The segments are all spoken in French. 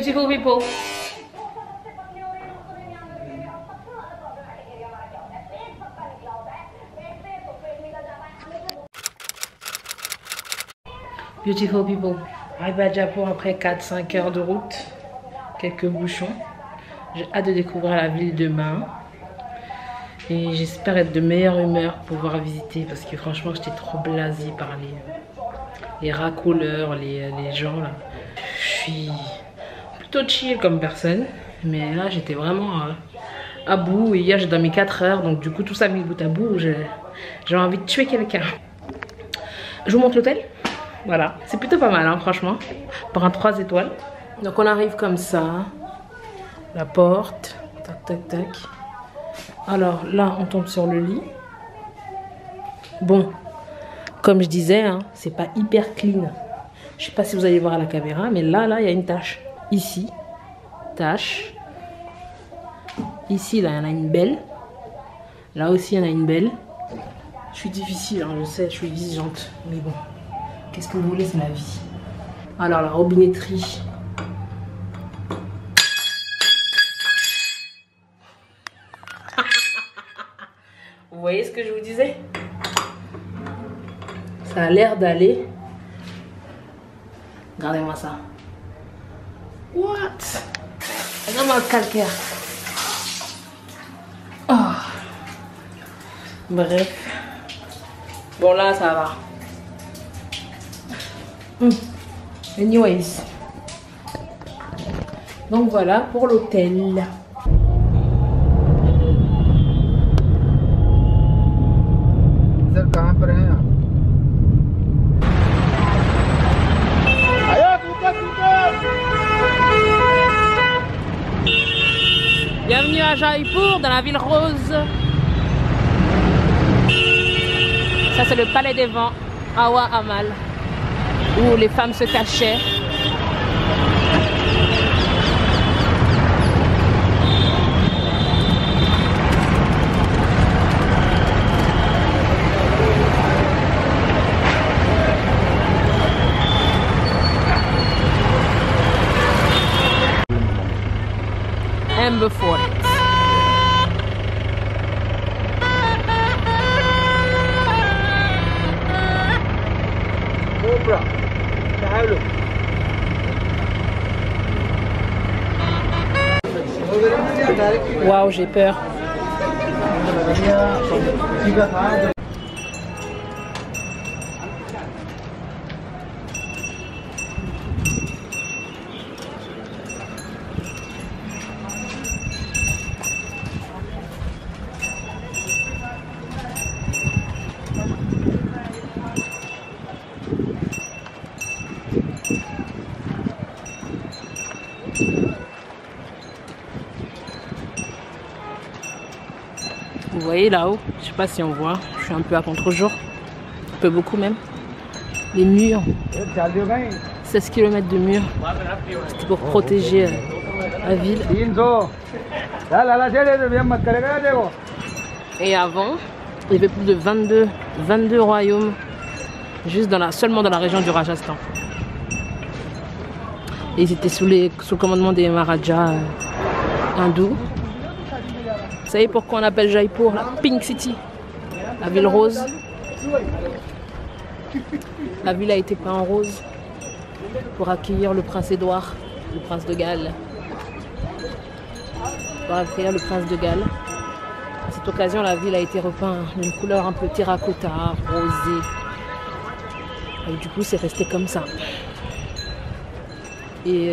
Beautiful people. Beautiful people. Arrivé à Jaipur après 4-5 heures de route. Quelques bouchons. J'ai hâte de découvrir la ville demain. Et j'espère être de meilleure humeur pour pouvoir visiter. Parce que franchement, j'étais trop blasée par les racoleurs, les gens là. Je suis plutôt chill comme personne. Mais là, j'étais vraiment à bout. Et hier, j'ai dormi 4 heures. Donc du coup, tout ça mis bout à bout. J'ai envie de tuer quelqu'un. Je vous montre l'hôtel. Voilà, c'est plutôt pas mal hein, franchement, pour un 3 étoiles. Donc on arrive comme ça, la porte, tac tac tac. Alors là on tombe sur le lit. Bon, comme je disais, hein, c'est pas hyper clean. Je sais pas si vous allez voir à la caméra, mais là il y a une tache. Ici, tache. Ici là il y en a une belle. Là aussi il y en a une belle. Je suis difficile, hein, je sais, je suis exigeante, mais bon. Qu'est-ce que vous voulez, c'est la vie. Alors, la robinetterie. Vous voyez ce que je vous disais? Ça a l'air d'aller. Regardez-moi ça. What? Regardez-moi le calcaire. Oh. Bref. Bon, là, ça va. Anyways. Donc voilà pour l'hôtel. Bienvenue à Jaipur, dans la ville rose. Ça c'est le palais des vents, Hawa Amal, où les femmes se cachaient. And before it. Waouh, j'ai peur. Vous voyez là-haut, je sais pas si on voit, je suis un peu à contre-jour, un peu beaucoup même. Les murs, 16 km de murs, c'était pour protéger la ville. Et avant, il y avait plus de 22 royaumes, juste seulement dans la région du Rajasthan. Et ils étaient sous le commandement des Maharajas hindous. Vous savez pourquoi on appelle Jaipur la Pink City, la ville rose? La ville a été peinte en rose pour accueillir le prince Édouard, le prince de Galles. Pour accueillir le prince de Galles. À cette occasion, la ville a été repeinte d'une couleur un peu terracotta, rosée. Et du coup, c'est resté comme ça. Et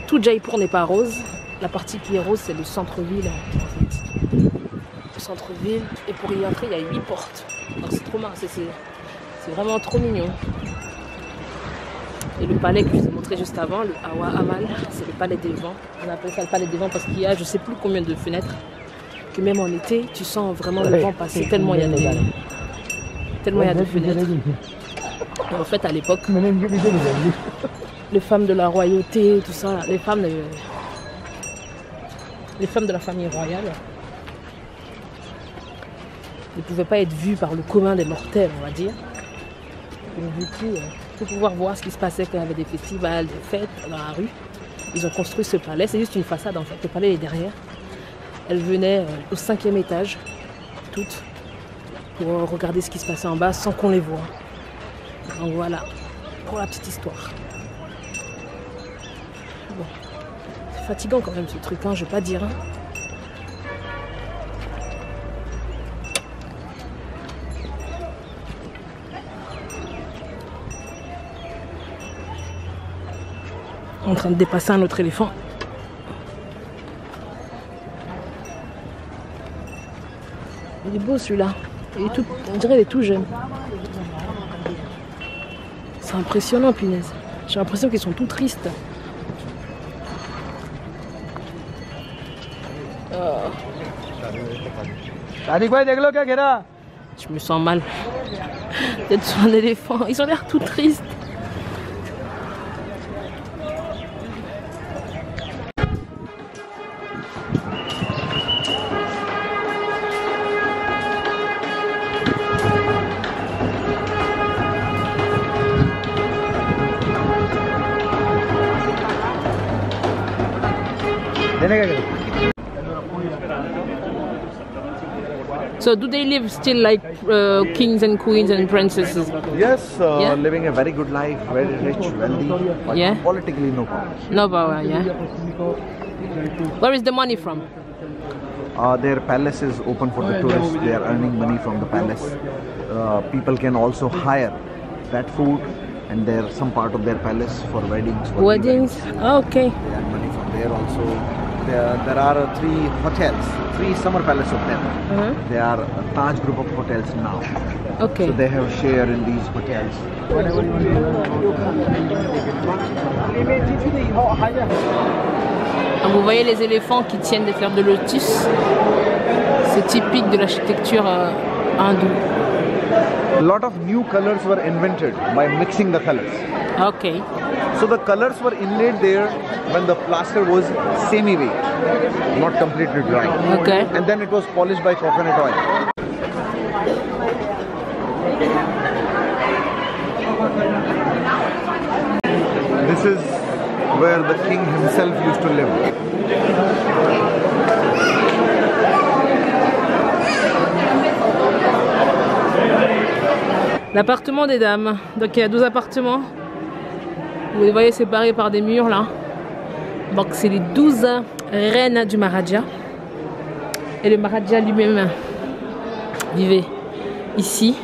tout Jaipur n'est pas rose. La partie qui est rose, c'est le centre-ville. En fait. Le centre-ville. Et pour y entrer, il y a 8 portes. C'est trop marrant. C'est vraiment trop mignon. Et le palais que je vous ai montré juste avant, le Hawa Amal, c'est le palais des vents. On appelle ça le palais des vents parce qu'il y a je sais plus combien de fenêtres. Que même en été, tu sens vraiment le vent passer tellement il y a de fenêtres. Et en fait, à l'époque, les femmes de la royauté, tout ça, les femmes de la famille royale ne pouvaient pas être vues par le commun des mortels, on va dire. Et du coup, pour pouvoir voir ce qui se passait quand il y avait des festivals, des fêtes dans la rue, ils ont construit ce palais. C'est juste une façade en fait. Le palais est derrière. Elles venaient au 5e étage, toutes, pour regarder ce qui se passait en bas sans qu'on les voie. Donc voilà, pour la petite histoire. Bon, c'est fatigant quand même ce truc, hein, je vais pas dire. Hein. En train de dépasser un autre éléphant. Il est beau celui-là. On dirait qu'il est tout jeune. C'est impressionnant, punaise. J'ai l'impression qu'ils sont tout tristes. Oh. Je me sens mal d'être sur un éléphant. Ils ont l'air tout tristes. So do they live still like kings and queens and princesses? Yes, living a very good life, very rich, wealthy, but Yeah. politically no power. No power, yeah. Where is the money from? Their palace is open for the tourists. They are earning money from the palace. People can also hire pet food, and there some part of their palace for weddings. For Weddings? events. Oh, okay. They earn money from there also. There are 3 hotels, 3 summer palace of them. They are a Taj group of hotels now. Okay. So they have share in these hotels. Donc vous voyez les éléphants qui tiennent des fleurs de lotus. C'est typique de l'architecture hindoue. A lot of new colors were invented by mixing the colors. Okay. So the colors were inlaid there when the plaster was semi-wet, not completely dry. Okay. And then it was polished by coconut oil. This is where the king himself used to live. L'appartement des dames. Donc il y a 12 appartements. Vous les voyez séparés par des murs là. Donc c'est les 12 reines du Maharaja. Et le Maharaja lui-même vivait ici.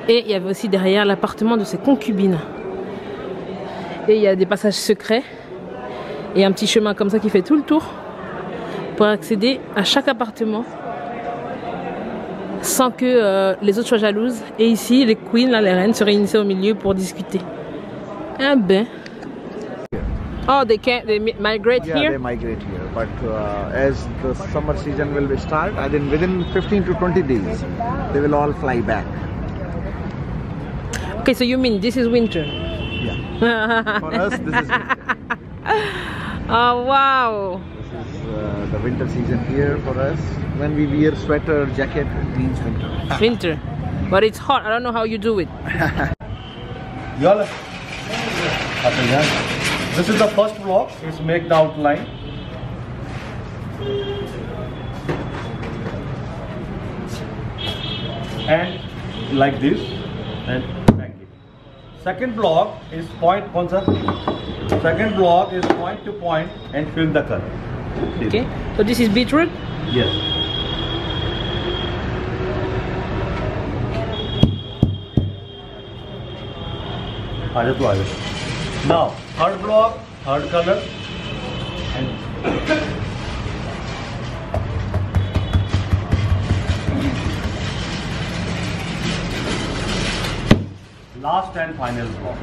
Et il y avait aussi derrière l'appartement de ses concubines. Et il y a des passages secrets. Et un petit chemin comme ça qui fait tout le tour pour accéder à chaque appartement sans que les autres soient jalouses. Et ici, les queens, là, les reines, se réunissaient au milieu pour discuter. Ah ben. Oh, they migrate Yeah, here? they migrate here. But as the summer season will start, I think within 15 to 20 days, they will all fly back. Okay, so you mean this is winter? Yeah. For us, this is winter. Oh, wow. This is the winter season here for us. When we wear sweater, jacket, it means winter. Winter. But it's hot. I don't know how you do it. This is the first block. It's make the outline. And like this, and back it. Second block is point concept. Second block is point to point and fill the color. Okay. So this is beetroot? Yes. Now, third block, third color, and last and final block.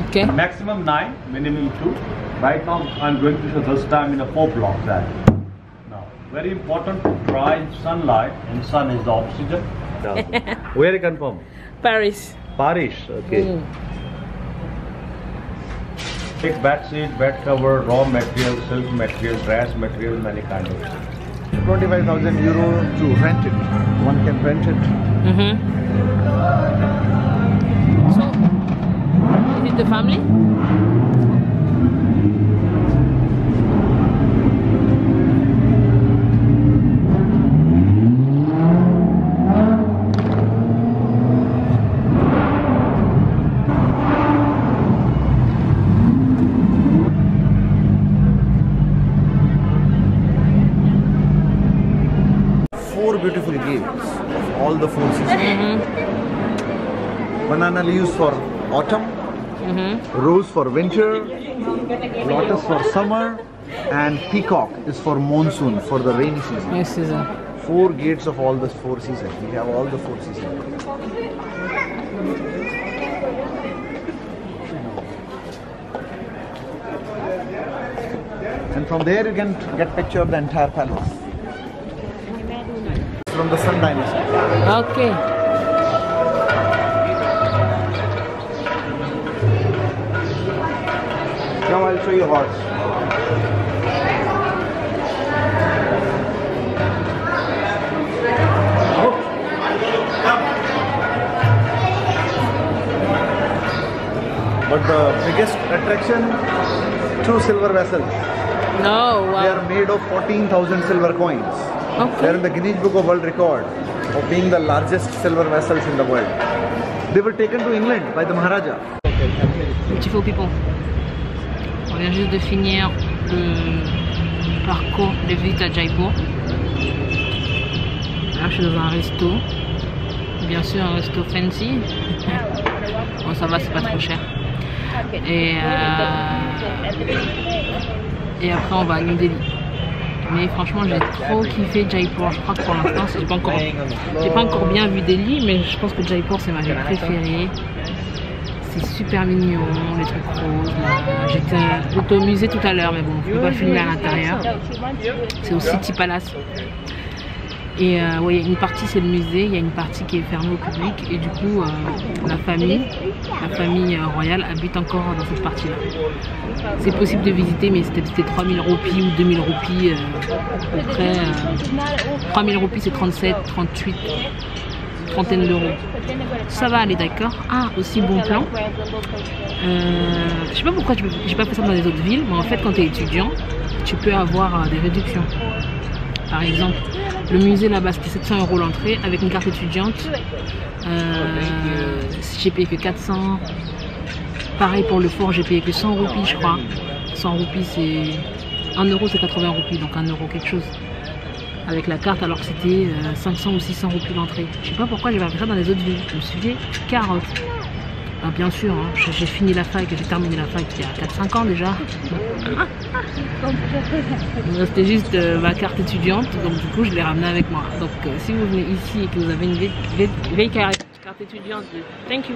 Okay. Maximum 9, minimum 2. Right now, I'm going to show this time in a 4 block that. Now, very important to dry sunlight, and sun is the oxygen. Where you confirm? Paris. Paris, okay. Take bed sheet, bed cover, raw material, silk material, dress material, many kind of. 25,000 euro to rent it. One can rent it. So, is it the family? leaves of all the four seasons. Banana leaves for autumn, rose for winter, lotus for summer, and peacock is for monsoon, for the rainy season. Yes, season. 4 gates of all the 4 seasons. We have all the 4 seasons. And from there you can get picture of the entire palace. From the Sun Dynasty. Okay. Now I'll show you horse. But the biggest attraction, 2 silver vessels. No, wow. They are made of 14,000 silver coins. Okay. They are in the Guinness Book of World Record of being the largest silver vessels in the world. They were taken to England by the Maharaja. Beautiful people. On vient juste de finir le parcours de visite à Jaipur. Là, je suis dans un resto. Bien sûr, un resto fancy. Bon, ça va, c'est pas trop cher. Et après, on va à New Delhi. Mais franchement, j'ai trop kiffé Jaipur. Je crois que pour l'instant, j'ai pas encore bien vu Delhi, mais je pense que Jaipur, c'est ma ville préférée. C'est super mignon, les trucs roses. J'étais au musée tout à l'heure, mais bon, je ne peux pas filmer à l'intérieur. C'est au City Palace. Et ouais, une partie c'est le musée, il y a une partie qui est fermée au public. Et du coup, la famille royale habite encore dans cette partie-là. C'est possible de visiter, mais c'était 3000 roupies ou 2000 roupies. À peu près 3000 roupies, c'est 37, 38, trentaine d'euros. Ça va aller, d'accord. Ah, aussi bon plan. Je sais pas pourquoi j'ai pas fait ça dans les autres villes, mais en fait, quand tu es étudiant, tu peux avoir des réductions. Par exemple, le musée là-bas c'était 700 € l'entrée avec une carte étudiante. J'ai payé que 400. Pareil pour le fort, j'ai payé que 100 roupies, je crois. 100 roupies, c'est 1 euro, c'est 80 roupies, donc 1 euro quelque chose. Avec la carte, alors que c'était 500 ou 600 roupies l'entrée. Je sais pas pourquoi j'ai pas fait ça dans les autres villes. Je me suis dit, carotte. Ah, bien sûr, hein, j'ai fini la fac, j'ai terminé la fac il y a 4-5 ans déjà. Il me restait juste ma carte étudiante, donc du coup je l'ai ramenée avec moi. Donc si vous venez ici et que vous avez une vieille carte étudiante, thank you,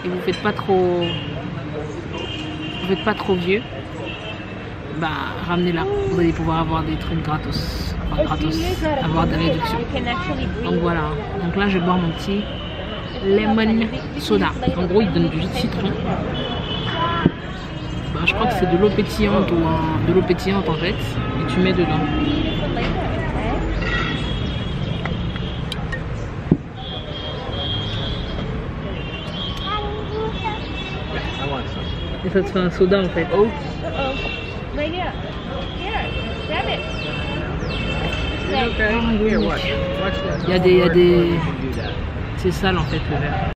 et vous faites pas trop vieux, bah ramenez-la, vous allez pouvoir avoir des trucs gratos, enfin gratos, avoir des réductions. Donc voilà, donc là je vais boire mon petit lemon soda. En gros, il donne du jus de citron. Bah, je crois que c'est de l'eau pétillante ou de l'eau pétillante en fait. Et tu mets dedans. Et ça te fait un soda en fait. Il y a des... C'est sale en fait le verre.